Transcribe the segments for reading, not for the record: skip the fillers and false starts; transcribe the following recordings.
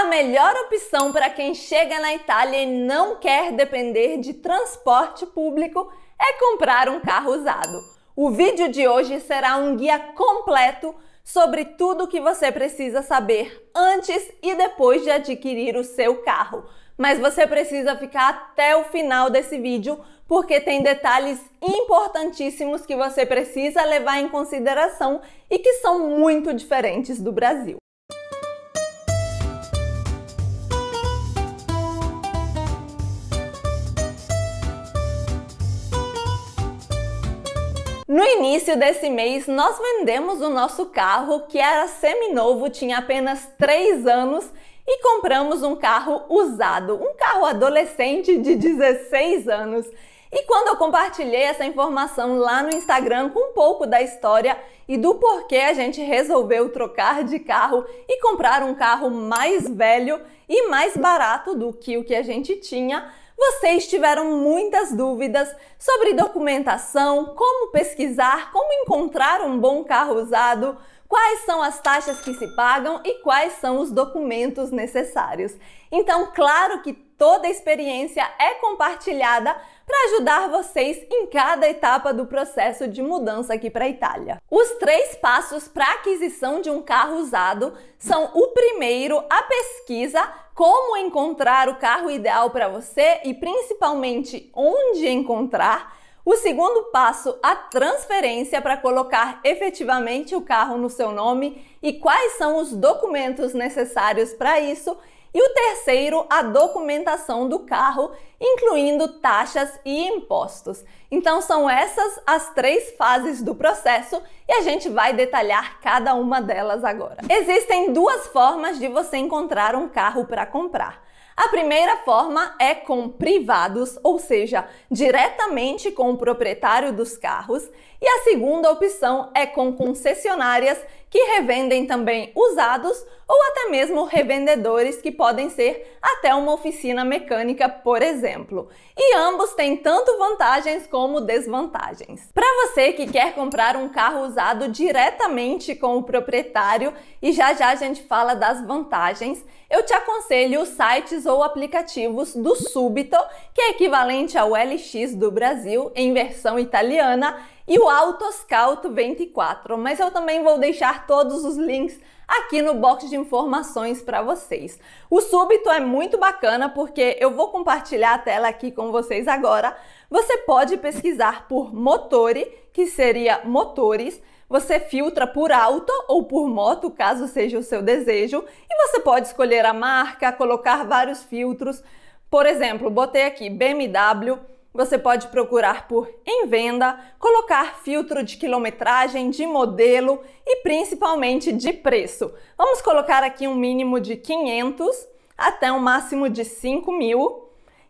A melhor opção para quem chega na Itália e não quer depender de transporte público é comprar um carro usado. O vídeo de hoje será um guia completo sobre tudo o que você precisa saber antes e depois de adquirir o seu carro. Mas você precisa ficar até o final desse vídeo porque tem detalhes importantíssimos que você precisa levar em consideração e que são muito diferentes do Brasil. No início desse mês, nós vendemos o nosso carro, que era seminovo, tinha apenas 3 anos, e compramos um carro usado, um carro adolescente de 16 anos. E quando eu compartilhei essa informação lá no Instagram com um pouco da história e do porquê a gente resolveu trocar de carro e comprar um carro mais velho e mais barato do que o que a gente tinha, vocês tiveram muitas dúvidas sobre documentação, como pesquisar, como encontrar um bom carro usado, quais são as taxas que se pagam e quais são os documentos necessários. Então, claro que toda a experiência é compartilhada para ajudar vocês em cada etapa do processo de mudança aqui para a Itália. Os 3 passos para a aquisição de um carro usado são: o primeiro, a pesquisa, como encontrar o carro ideal para você e principalmente onde encontrar. O segundo passo, a transferência, para colocar efetivamente o carro no seu nome e quais são os documentos necessários para isso. E o terceiro, a documentação do carro, incluindo taxas e impostos. Então são essas as 3 fases do processo e a gente vai detalhar cada uma delas agora. Existem 2 formas de você encontrar um carro para comprar. A primeira forma é com privados, ou seja, diretamente com o proprietário dos carros, e a segunda opção é com concessionárias que revendem também usados ou até mesmo revendedores que podem ser até uma oficina mecânica, por exemplo. E ambos têm tanto vantagens como desvantagens. Para você que quer comprar um carro usado diretamente com o proprietário, e já a gente fala das vantagens, eu te aconselho os sites ou aplicativos do Subito, que é equivalente ao LX do Brasil em versão italiana, e o Autoscout 24, mas eu também vou deixar todos os links aqui no box de informações para vocês. O Subito é muito bacana porque eu vou compartilhar a tela aqui com vocês agora. Você pode pesquisar por motori, que seria motores, você filtra por auto ou por moto, caso seja o seu desejo, e você pode escolher a marca, colocar vários filtros. Por exemplo, botei aqui BMW, você pode procurar por em venda, colocar filtro de quilometragem, de modelo e principalmente de preço. Vamos colocar aqui um mínimo de 500 até um máximo de 5.000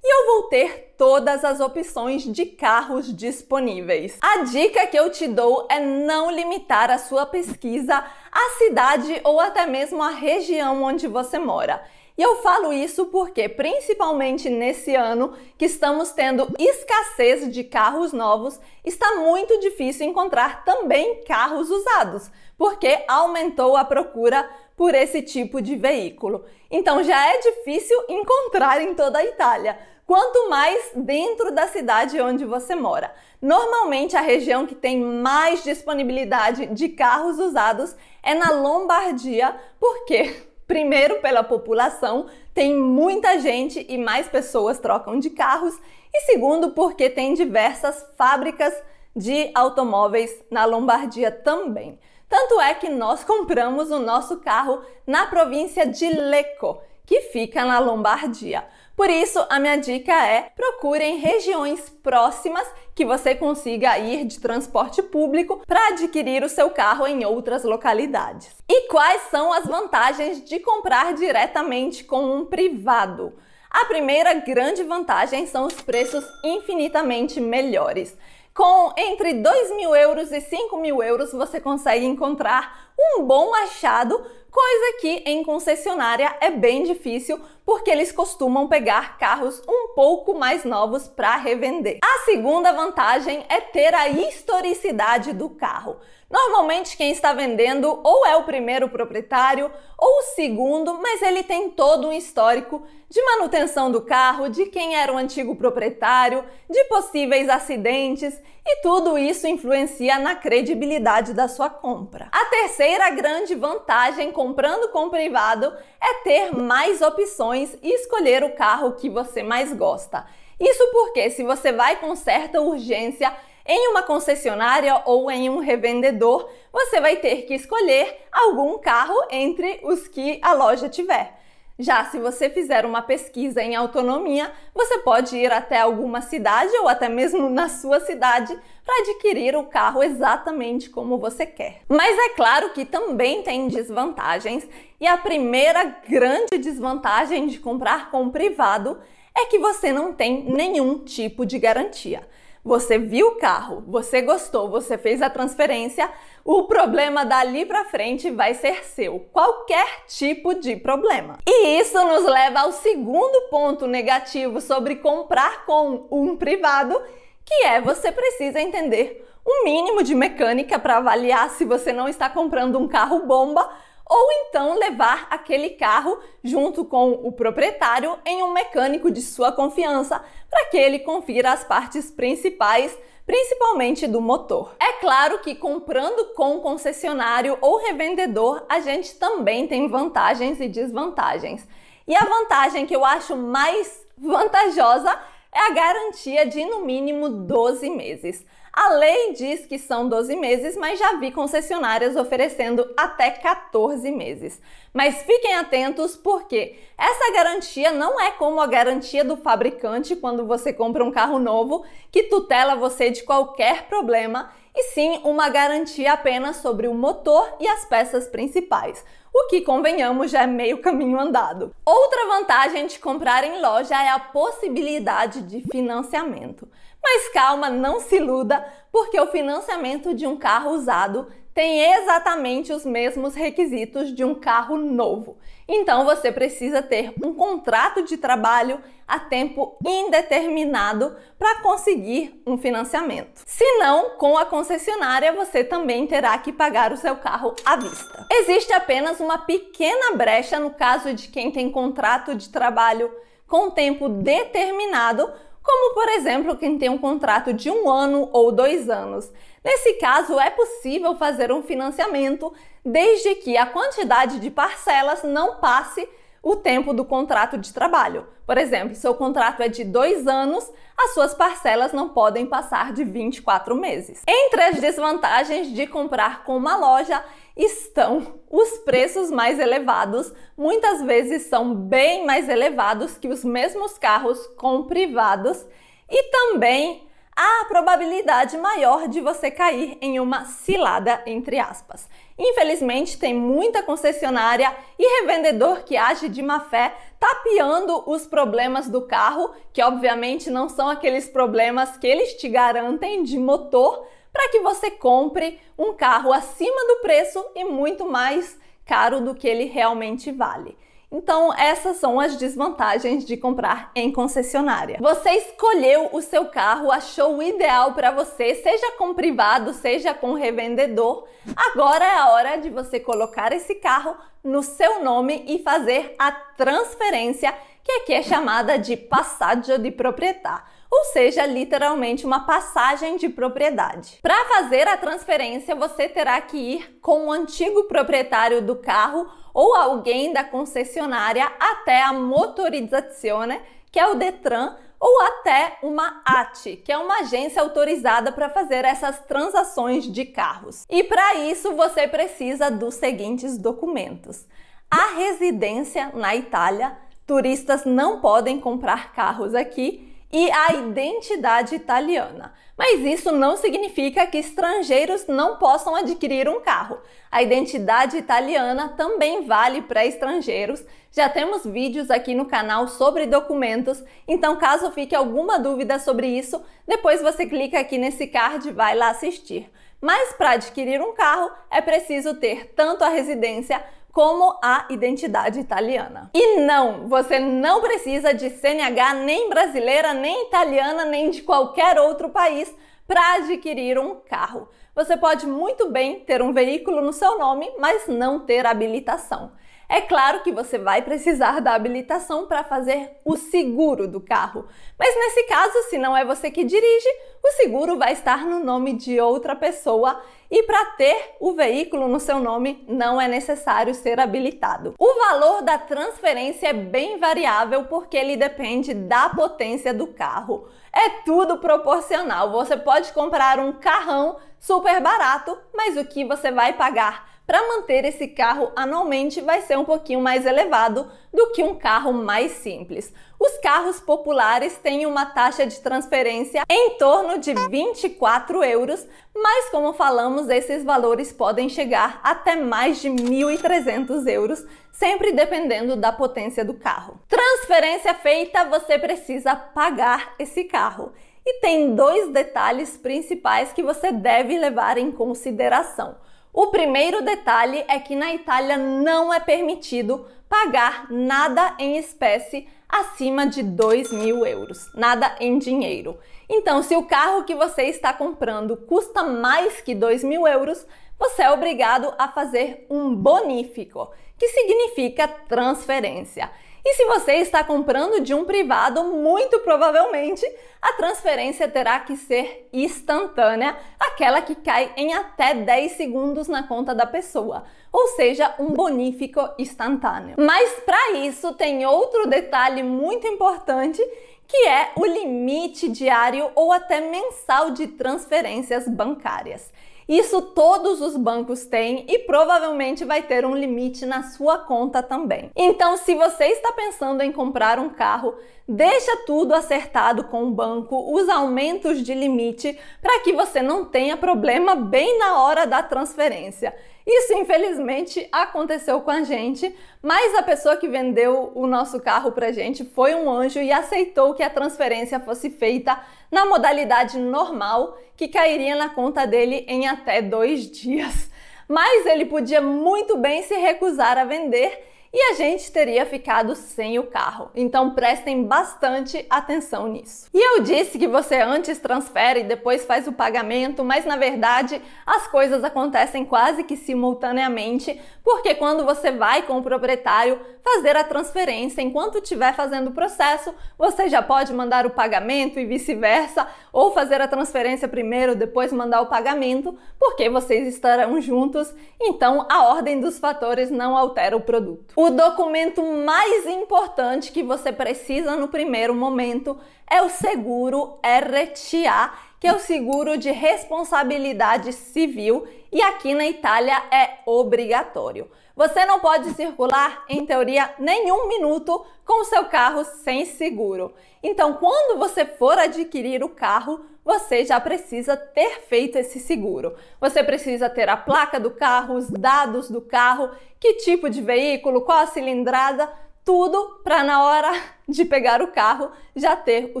e eu vou ter todas as opções de carros disponíveis. A dica que eu te dou é não limitar a sua pesquisa à cidade ou até mesmo à região onde você mora. E eu falo isso porque, principalmente nesse ano que estamos tendo escassez de carros novos, está muito difícil encontrar também carros usados, porque aumentou a procura por esse tipo de veículo. Então já é difícil encontrar em toda a Itália, quanto mais dentro da cidade onde você mora. Normalmente a região que tem mais disponibilidade de carros usados é na Lombardia, porque primeiro, pela população, tem muita gente e mais pessoas trocam de carros. E segundo, porque tem diversas fábricas de automóveis na Lombardia também. Tanto é que nós compramos o nosso carro na província de Lecco, que fica na Lombardia. Por isso, a minha dica é: procure em regiões próximas que você consiga ir de transporte público para adquirir o seu carro em outras localidades. E quais são as vantagens de comprar diretamente com um privado? A primeira grande vantagem são os preços infinitamente melhores. Com entre 2.000 euros e 5.000 euros você consegue encontrar um bom achado, coisa que em concessionária é bem difícil porque eles costumam pegar carros um pouco mais novos para revender. A segunda vantagem é ter a historicidade do carro. Normalmente quem está vendendo ou é o primeiro proprietário ou o segundo, mas ele tem todo um histórico de manutenção do carro, de quem era o antigo proprietário, de possíveis acidentes, e tudo isso influencia na credibilidade da sua compra. A terceira grande vantagem comprando com privado é ter mais opções e escolher o carro que você mais gosta. Isso porque se você vai com certa urgência em uma concessionária ou em um revendedor, você vai ter que escolher algum carro entre os que a loja tiver. Já se você fizer uma pesquisa em autonomia, você pode ir até alguma cidade ou até mesmo na sua cidade para adquirir o carro exatamente como você quer. Mas é claro que também tem desvantagens, e a primeira grande desvantagem de comprar com privado é que você não tem nenhum tipo de garantia. Você viu o carro, você gostou, você fez a transferência, o problema dali para frente vai ser seu, qualquer tipo de problema. E isso nos leva ao segundo ponto negativo sobre comprar com um privado, que é você precisa entender um mínimo de mecânica para avaliar se você não está comprando um carro bomba, ou então levar aquele carro junto com o proprietário em um mecânico de sua confiança para que ele confira as partes principais, principalmente do motor. É claro que comprando com concessionário ou revendedor, a gente também tem vantagens e desvantagens. E a vantagem que eu acho mais vantajosa é a garantia de no mínimo 12 meses. A lei diz que são 12 meses, mas já vi concessionárias oferecendo até 14 meses. Mas fiquem atentos porque essa garantia não é como a garantia do fabricante quando você compra um carro novo, que tutela você de qualquer problema, e sim uma garantia apenas sobre o motor e as peças principais, o que, convenhamos, já é meio caminho andado. Outra vantagem de comprar em loja é a possibilidade de financiamento. Mas calma, não se iluda, porque o financiamento de um carro usado tem exatamente os mesmos requisitos de um carro novo. Então você precisa ter um contrato de trabalho a tempo indeterminado para conseguir um financiamento. Se não, com a concessionária você também terá que pagar o seu carro à vista. Existe apenas uma pequena brecha no caso de quem tem contrato de trabalho com tempo determinado, como por exemplo quem tem um contrato de 1 ano ou 2 anos. Nesse caso é possível fazer um financiamento desde que a quantidade de parcelas não passe o tempo do contrato de trabalho. Por exemplo, seu contrato é de 2 anos, as suas parcelas não podem passar de 24 meses. Entre as desvantagens de comprar com uma loja estão os preços mais elevados, muitas vezes são bem mais elevados que os mesmos carros com privados, e também há a probabilidade maior de você cair em uma cilada, entre aspas. Infelizmente, tem muita concessionária e revendedor que age de má fé, tapeando os problemas do carro, que obviamente não são aqueles problemas que eles te garantem de motor, para que você compre um carro acima do preço e muito mais caro do que ele realmente vale. Então, essas são as desvantagens de comprar em concessionária. Você escolheu o seu carro, achou o ideal para você, seja com privado, seja com revendedor. Agora é a hora de você colocar esse carro no seu nome e fazer a transferência, que aqui é chamada de passaggio di proprietà, ou seja, literalmente uma passagem de propriedade. Para fazer a transferência, você terá que ir com o antigo proprietário do carro ou alguém da concessionária até a motorizzazione, que é o Detran, ou até uma ATI, que é uma agência autorizada para fazer essas transações de carros. E para isso você precisa dos seguintes documentos: a residência na Itália, turistas não podem comprar carros aqui, e a identidade italiana. Mas isso não significa que estrangeiros não possam adquirir um carro. A identidade italiana também vale para estrangeiros. Já temos vídeos aqui no canal sobre documentos, então caso fique alguma dúvida sobre isso, depois você clica aqui nesse card e vai lá assistir. Mas para adquirir um carro é preciso ter tanto a residência como a identidade italiana. E não, você não precisa de CNH nem brasileira, nem italiana, nem de qualquer outro país para adquirir um carro. Você pode muito bem ter um veículo no seu nome, mas não ter habilitação. É claro que você vai precisar da habilitação para fazer o seguro do carro, mas nesse caso, se não é você que dirige, o seguro vai estar no nome de outra pessoa e para ter o veículo no seu nome não é necessário ser habilitado. O valor da transferência é bem variável porque ele depende da potência do carro. É tudo proporcional. Você pode comprar um carrão super barato, mas o que você vai pagar para manter esse carro anualmente vai ser um pouquinho mais elevado do que um carro mais simples. Os carros populares têm uma taxa de transferência em torno de 24 euros, mas como falamos, esses valores podem chegar até mais de 1.300 euros, sempre dependendo da potência do carro. Transferência feita, você precisa pagar esse carro. E tem dois detalhes principais que você deve levar em consideração. O primeiro detalhe é que na Itália não é permitido pagar nada em espécie acima de 2.000 euros, nada em dinheiro. Então, se o carro que você está comprando custa mais que 2.000 euros, você é obrigado a fazer um bonifico, que significa transferência. E se você está comprando de um privado, muito provavelmente a transferência terá que ser instantânea, aquela que cai em até 10 segundos na conta da pessoa, ou seja, um bonifico instantâneo. Mas para isso tem outro detalhe muito importante, que é o limite diário ou até mensal de transferências bancárias. Isso todos os bancos têm e provavelmente vai ter um limite na sua conta também. Então, se você está pensando em comprar um carro, deixa tudo acertado com o banco, os aumentos de limite, para que você não tenha problema bem na hora da transferência. Isso, infelizmente, aconteceu com a gente, mas a pessoa que vendeu o nosso carro pra gente foi um anjo e aceitou que a transferência fosse feita na modalidade normal, que cairia na conta dele em até 2 dias. Mas ele podia muito bem se recusar a vender e a gente teria ficado sem o carro. Então prestem bastante atenção nisso. E eu disse que você antes transfere e depois faz o pagamento, mas na verdade as coisas acontecem quase que simultaneamente, porque quando você vai com o proprietário fazer a transferência, enquanto estiver fazendo o processo, você já pode mandar o pagamento e vice-versa, ou fazer a transferência primeiro, depois mandar o pagamento, porque vocês estarão juntos, então a ordem dos fatores não altera o produto. O documento mais importante que você precisa no primeiro momento é o seguro RTA, que é o seguro de responsabilidade civil, e aqui na Itália é obrigatório. Você não pode circular, em teoria, nenhum minuto com o seu carro sem seguro. Então, quando você for adquirir o carro, você já precisa ter feito esse seguro. Você precisa ter a placa do carro, os dados do carro, que tipo de veículo, qual a cilindrada, tudo para na hora de pegar o carro já ter o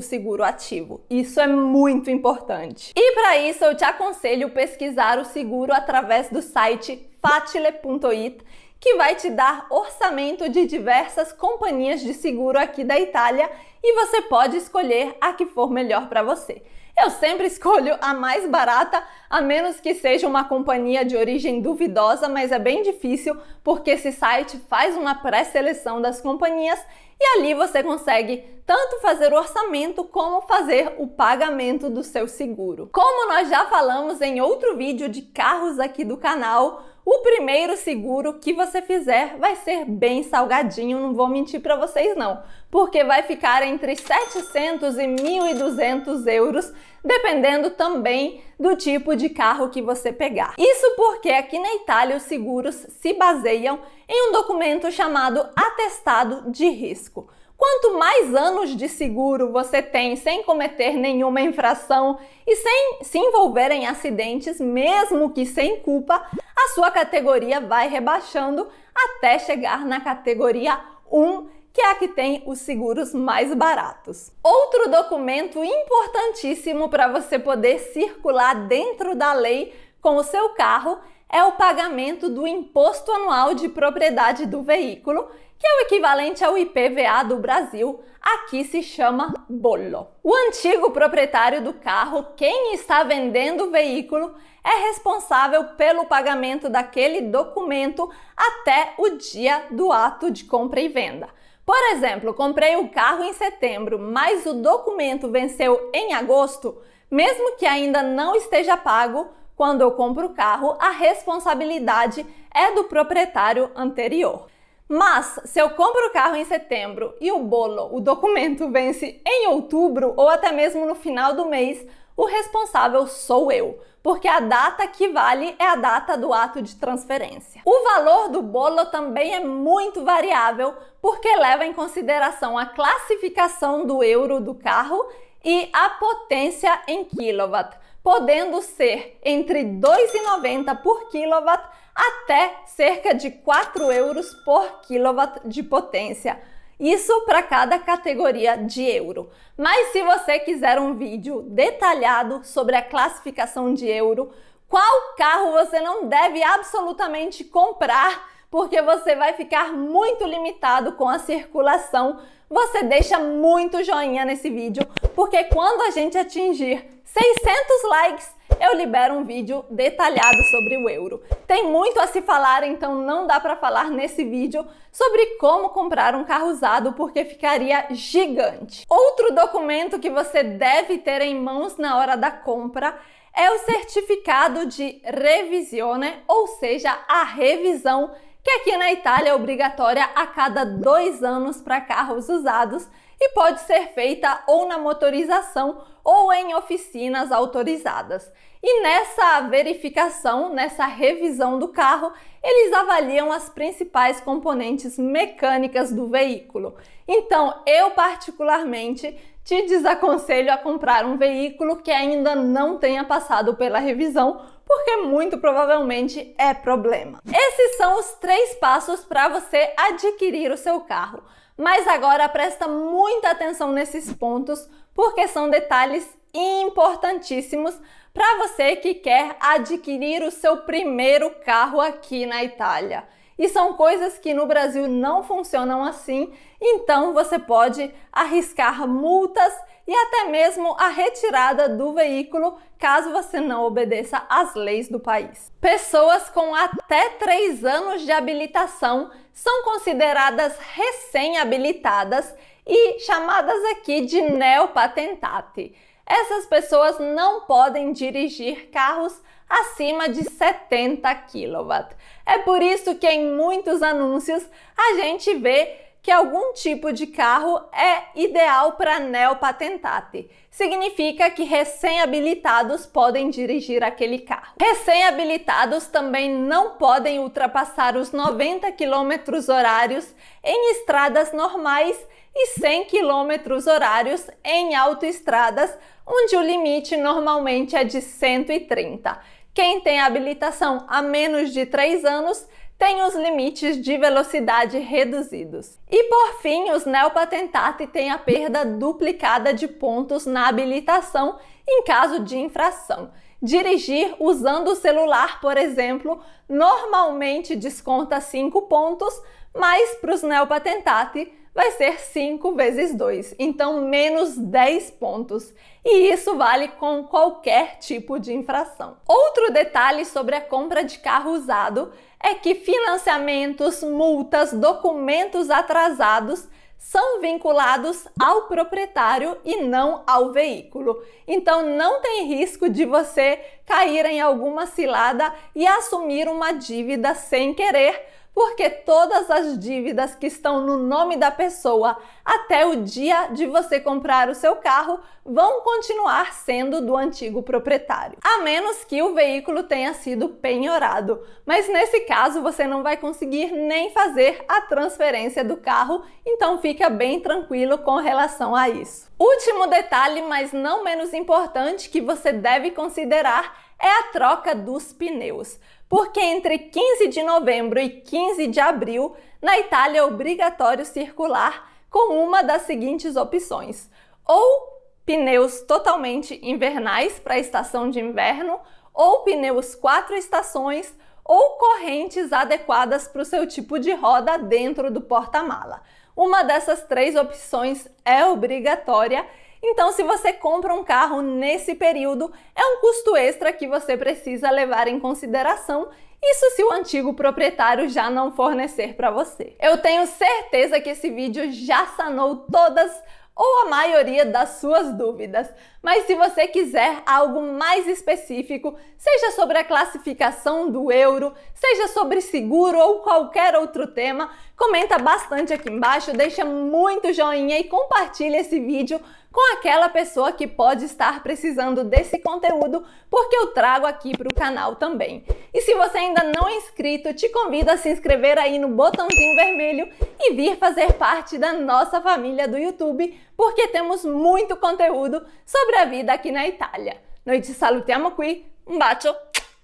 seguro ativo. Isso é muito importante. E para isso eu te aconselho pesquisar o seguro através do site facile.it, que vai te dar orçamento de diversas companhias de seguro aqui da Itália e você pode escolher a que for melhor para você. Eu sempre escolho a mais barata, a menos que seja uma companhia de origem duvidosa, mas é bem difícil porque esse site faz uma pré-seleção das companhias e ali você consegue tanto fazer o orçamento como fazer o pagamento do seu seguro. Como nós já falamos em outro vídeo de carros aqui do canal, o primeiro seguro que você fizer vai ser bem salgadinho, não vou mentir para vocês não, porque vai ficar entre 700 e 1.200 euros, dependendo também do tipo de carro que você pegar. Isso porque aqui na Itália os seguros se baseiam em um documento chamado atestado de risco. Quanto mais anos de seguro você tem sem cometer nenhuma infração e sem se envolver em acidentes, mesmo que sem culpa, a sua categoria vai rebaixando até chegar na categoria 1, que é a que tem os seguros mais baratos. Outro documento importantíssimo para você poder circular dentro da lei com o seu carro é o pagamento do Imposto Anual de Propriedade do Veículo, que é o equivalente ao IPVA do Brasil, aqui se chama bolo. O antigo proprietário do carro, quem está vendendo o veículo, é responsável pelo pagamento daquele documento até o dia do ato de compra e venda. Por exemplo, comprei o carro em setembro, mas o documento venceu em agosto, mesmo que ainda não esteja pago, quando eu compro o carro, a responsabilidade é do proprietário anterior. Mas, se eu compro o carro em setembro e o documento vence em outubro ou até mesmo no final do mês, o responsável sou eu, porque a data que vale é a data do ato de transferência. O valor do bolo também é muito variável, porque leva em consideração a classificação do euro do carro e a potência em quilowatt, podendo ser entre 2,90 por quilowatt até cerca de 4 euros por quilowatt de potência. Isso para cada categoria de euro. Mas se você quiser um vídeo detalhado sobre a classificação de euro, qual carro você não deve absolutamente comprar, porque você vai ficar muito limitado com a circulação, você deixa muito joinha nesse vídeo, porque quando a gente atingir 600 likes, eu libero um vídeo detalhado sobre o euro. Tem muito a se falar, então não dá para falar nesse vídeo sobre como comprar um carro usado, porque ficaria gigante. Outro documento que você deve ter em mãos na hora da compra é o certificado de revisione, ou seja, a revisão, que aqui na Itália é obrigatória a cada 2 anos para carros usados e pode ser feita ou na motorização ou em oficinas autorizadas. E nessa verificação, nessa revisão do carro, eles avaliam as principais componentes mecânicas do veículo. Então, eu particularmente te desaconselho a comprar um veículo que ainda não tenha passado pela revisão, porque muito provavelmente é problema. Esses são os 3 passos para você adquirir o seu carro. Mas agora presta muita atenção nesses pontos, porque são detalhes importantíssimos para você que quer adquirir o seu primeiro carro aqui na Itália. E são coisas que no Brasil não funcionam assim, então você pode arriscar multas e até mesmo a retirada do veículo caso você não obedeça às leis do país. Pessoas com até 3 anos de habilitação são consideradas recém-habilitadas e chamadas aqui de neopatentati. Essas pessoas não podem dirigir carros acima de 70 kW. É por isso que em muitos anúncios a gente vê que algum tipo de carro é ideal para neopatentati. Significa que recém-habilitados podem dirigir aquele carro. Recém-habilitados também não podem ultrapassar os 90 km/h em estradas normais e 100 km/h em autoestradas, onde o limite normalmente é de 130. Quem tem habilitação há menos de 3 anos tem os limites de velocidade reduzidos. E por fim, os neopatentati têm a perda duplicada de pontos na habilitação em caso de infração. Dirigir usando o celular, por exemplo, normalmente desconta 5 pontos, mas para os neopatentati vai ser 5 vezes 2, então menos 10 pontos. E isso vale com qualquer tipo de infração. Outro detalhe sobre a compra de carro usado é que financiamentos, multas, documentos atrasados são vinculados ao proprietário e não ao veículo. Então não tem risco de você cair em alguma cilada e assumir uma dívida sem querer, porque todas as dívidas que estão no nome da pessoa até o dia de você comprar o seu carro vão continuar sendo do antigo proprietário, a menos que o veículo tenha sido penhorado. Mas nesse caso você não vai conseguir nem fazer a transferência do carro, então fica bem tranquilo com relação a isso. Último detalhe, mas não menos importante, que você deve considerar é a troca dos pneus. Porque entre 15 de novembro e 15 de abril, na Itália é obrigatório circular com uma das seguintes opções: ou pneus totalmente invernais para a estação de inverno, ou pneus 4 estações, ou correntes adequadas para o seu tipo de roda dentro do porta-mala. Uma dessas 3 opções é obrigatória, então se você compra um carro nesse período, é um custo extra que você precisa levar em consideração, isso se o antigo proprietário já não fornecer para você. Eu tenho certeza que esse vídeo já sanou todas ou a maioria das suas dúvidas, mas se você quiser algo mais específico, seja sobre a classificação do euro, seja sobre seguro ou qualquer outro tema, comenta bastante aqui embaixo, deixa muito joinha e compartilha esse vídeo com aquela pessoa que pode estar precisando desse conteúdo, porque eu trago aqui para o canal também. E se você ainda não é inscrito, te convido a se inscrever aí no botãozinho vermelho e vir fazer parte da nossa família do YouTube, porque temos muito conteúdo sobre a vida aqui na Itália. Noi ci salutiamo qui, un bacio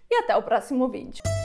e até o próximo vídeo.